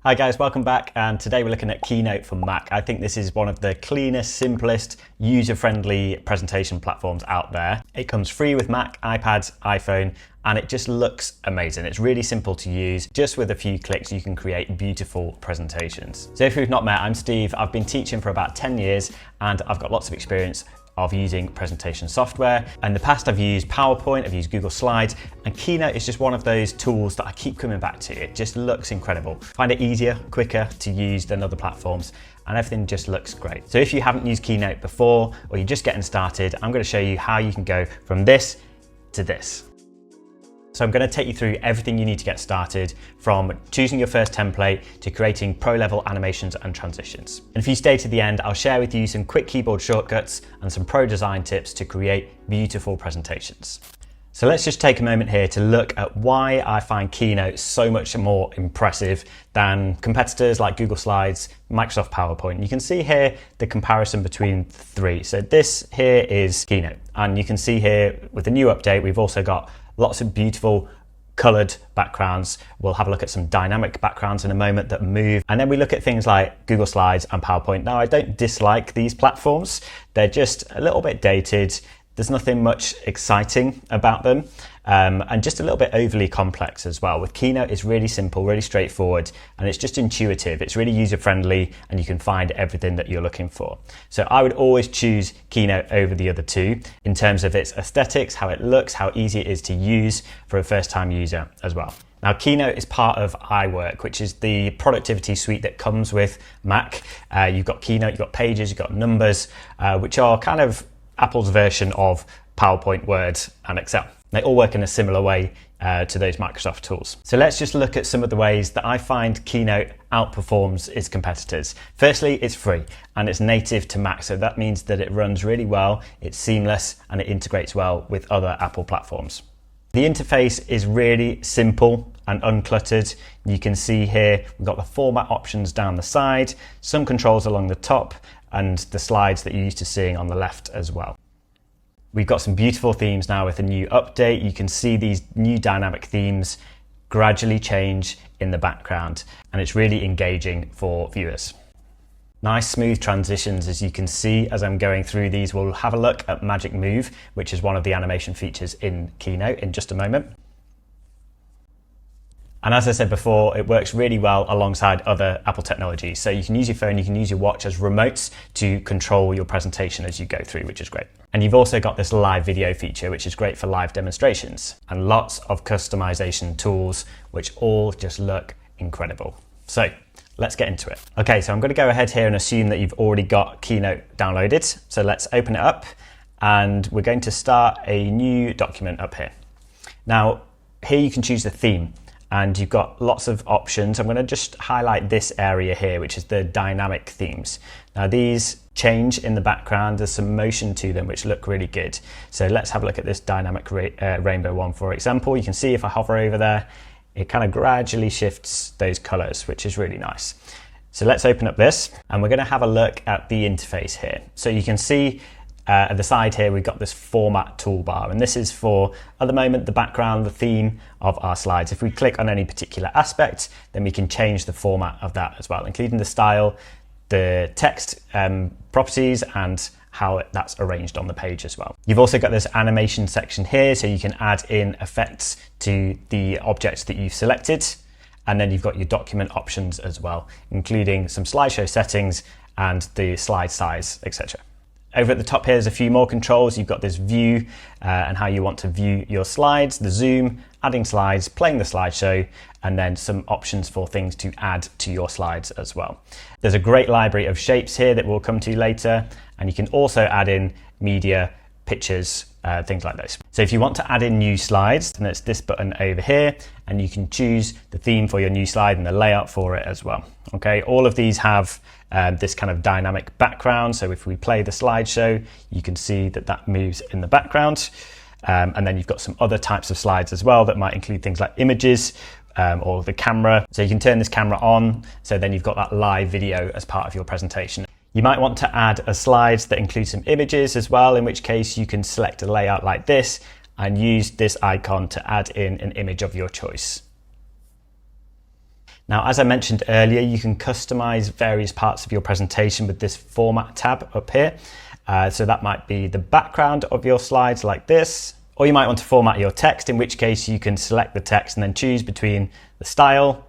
Hi guys, welcome back, and today we're looking at Keynote for Mac. I think this is one of the cleanest, simplest, user-friendly presentation platforms out there. It comes free with Mac, iPad, iPhone, and it just looks amazing. It's really simple to use. Just with a few clicks, you can create beautiful presentations. So if we've not met, I'm Steve. I've been teaching for about 10 years, and I've got lots of experience of using presentation software. In the past, I've used PowerPoint, I've used Google Slides, and Keynote is just one of those tools that I keep coming back to. It just looks incredible. Find it easier, quicker to use than other platforms, and everything just looks great. So if you haven't used Keynote before, or you're just getting started, I'm gonna show you how you can go from this to this. So I'm going to take you through everything you need to get started, from choosing your first template to creating pro-level animations and transitions. And if you stay to the end, I'll share with you some quick keyboard shortcuts and some pro design tips to create beautiful presentations. So let's just take a moment here to look at why I find Keynote so much more impressive than competitors like Google Slides, Microsoft PowerPoint. You can see here the comparison between the three. So this here is Keynote, and you can see here with the new update, we've also got lots of beautiful colored backgrounds. We'll have a look at some dynamic backgrounds in a moment that move. And then we look at things like Google Slides and PowerPoint. Now, I don't dislike these platforms. They're just a little bit dated. There's nothing much exciting about them, and just a little bit overly complex as well. With Keynote, it's really simple, really straightforward, and it's just intuitive. It's really user-friendly, and you can find everything that you're looking for. So I would always choose Keynote over the other two in terms of its aesthetics, how it looks, how easy it is to use for a first-time user as well. Now, Keynote is part of iWork, which is the productivity suite that comes with Mac. You've got Keynote, you've got Pages, you've got Numbers, which are kind of Apple's version of PowerPoint, Word, and Excel. They all work in a similar way to those Microsoft tools. So let's just look at some of the ways that I find Keynote outperforms its competitors. Firstly, it's free and it's native to Mac. So that means that it runs really well, it's seamless, and it integrates well with other Apple platforms. The interface is really simple and uncluttered. You can see here, we've got the format options down the side, some controls along the top, and the slides that you're used to seeing on the left as well. We've got some beautiful themes now with a new update. You can see these new dynamic themes gradually change in the background, and it's really engaging for viewers. Nice smooth transitions, as you can see as I'm going through these. We'll have a look at MagicMove, which is one of the animation features in Keynote, in just a moment. And as I said before, it works really well alongside other Apple technologies. So you can use your phone, you can use your watch as remotes to control your presentation as you go through, which is great. And you've also got this live video feature, which is great for live demonstrations, and lots of customization tools, which all just look incredible. So let's get into it. Okay, so I'm going to go ahead here and assume that you've already got Keynote downloaded. So let's open it up, and we're going to start a new document up here. Now, here you can choose the theme, and you've got lots of options. I'm going to just highlight this area here, which is the dynamic themes. Now, these change in the background. There's some motion to them, which look really good. So let's have a look at this dynamic rainbow one, for example. You can see if I hover over there, it kind of gradually shifts those colors, which is really nice. So let's open up this, and we're going to have a look at the interface here. So you can see at the side here, we've got this format toolbar, and this is for, at the moment, the background, the theme of our slides. If we click on any particular aspect, then we can change the format of that as well, including the style, the text properties, and how that's arranged on the page as well. You've also got this animation section here, so you can add in effects to the objects that you've selected. And then you've got your document options as well, including some slideshow settings and the slide size, etc. Over at the top here, there's a few more controls. You've got this view and how you want to view your slides, the zoom, adding slides, playing the slideshow, and then some options for things to add to your slides as well. There's a great library of shapes here that we'll come to later, and you can also add in media, pictures, things like this. So if you want to add in new slides, then it's this button over here, and you can choose the theme for your new slide and the layout for it as well. Okay, all of these have this kind of dynamic background. So if we play the slideshow, you can see that that moves in the background. And then you've got some other types of slides as well that might include things like images or the camera. So you can turn this camera on, so then you've got that live video as part of your presentation. You might want to add a slide that includes some images as well, in which case you can select a layout like this and use this icon to add in an image of your choice. Now, as I mentioned earlier, you can customize various parts of your presentation with this Format tab up here. So that might be the background of your slides like this, or you might want to format your text, in which case you can select the text and then choose between the style,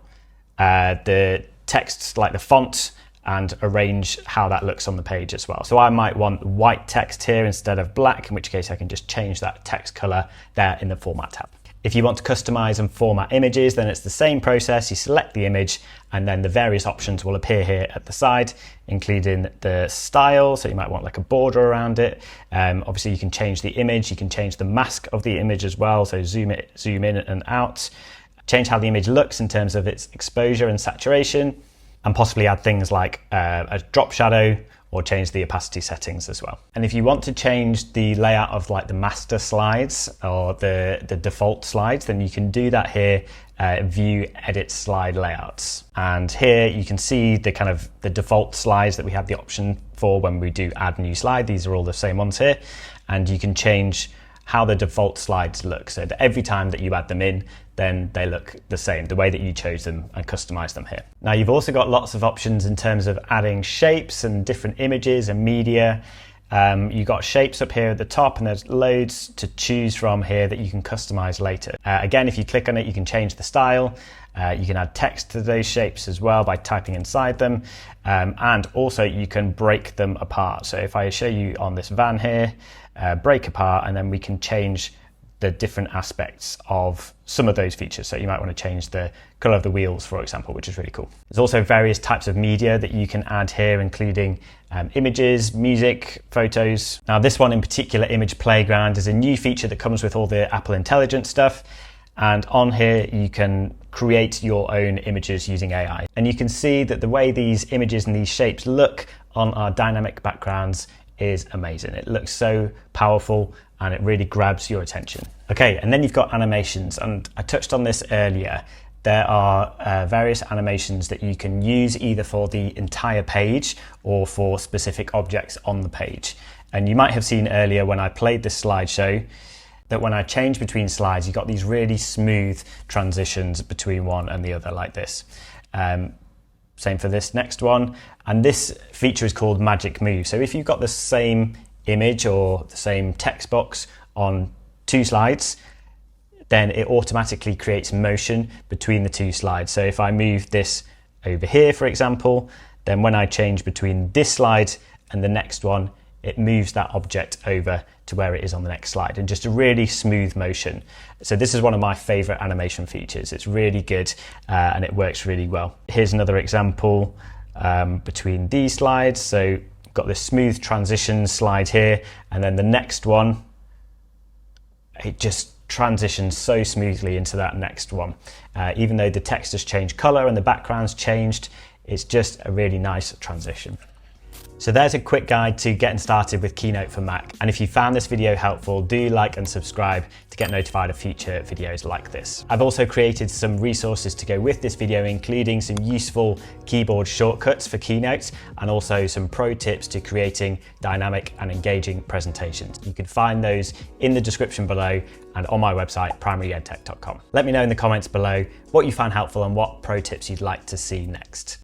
the text like the font, and arrange how that looks on the page as well. So I might want white text here instead of black, in which case I can just change that text color there in the Format tab. If you want to customize and format images, then it's the same process. You select the image and then the various options will appear here at the side, including the style. So you might want like a border around it. Obviously you can change the image, you can change the mask of the image as well. So zoom in and out, change how the image looks in terms of its exposure and saturation, and possibly add things like a drop shadow, or change the opacity settings as well. And if you want to change the layout of like the master slides or the default slides, then you can do that here, view edit slide layouts. And here you can see the default slides that we have the option for when we do add new slide. These are all the same ones here. And you can change how the default slides look, so that every time that you add them in, then they look the same, the way that you chose them and customize them here. Now you've also got lots of options in terms of adding shapes and different images and media. You've got shapes up here at the top, and there's loads to choose from here that you can customize later. Again, if you click on it, you can change the style. You can add text to those shapes as well by typing inside them. And also you can break them apart. So if I show you on this van here, break apart, and then we can change the different aspects of some of those features. So you might want to change the color of the wheels, for example, which is really cool. There's also various types of media that you can add here, including images, music, photos. Now this one in particular, Image Playground, is a new feature that comes with all the Apple Intelligence stuff. And on here, you can create your own images using AI. And you can see that the way these images and these shapes look on our dynamic backgrounds is amazing. It looks so powerful and it really grabs your attention. Okay, and then you've got animations, and I touched on this earlier. There are various animations that you can use either for the entire page or for specific objects on the page. And you might have seen earlier when I played this slideshow that when I change between slides, you got these really smooth transitions between one and the other like this. Same for this next one. And this feature is called MagicMove. So if you've got the same image or the same text box on two slides, then it automatically creates motion between the two slides. So if I move this over here, for example, then when I change between this slide and the next one, it moves that object over to where it is on the next slide, and just a really smooth motion. So this is one of my favorite animation features. It's really good and it works really well. Here's another example between these slides. So I've got this smooth transition slide here, and then the next one, it just transitions so smoothly into that next one. Even though the text has changed color and the background's changed, it's just a really nice transition. So there's a quick guide to getting started with Keynote for Mac. And if you found this video helpful, do like and subscribe to get notified of future videos like this. I've also created some resources to go with this video, including some useful keyboard shortcuts for Keynote and also some pro tips to creating dynamic and engaging presentations. You can find those in the description below and on my website, primaryedtech.com. Let me know in the comments below what you found helpful and what pro tips you'd like to see next.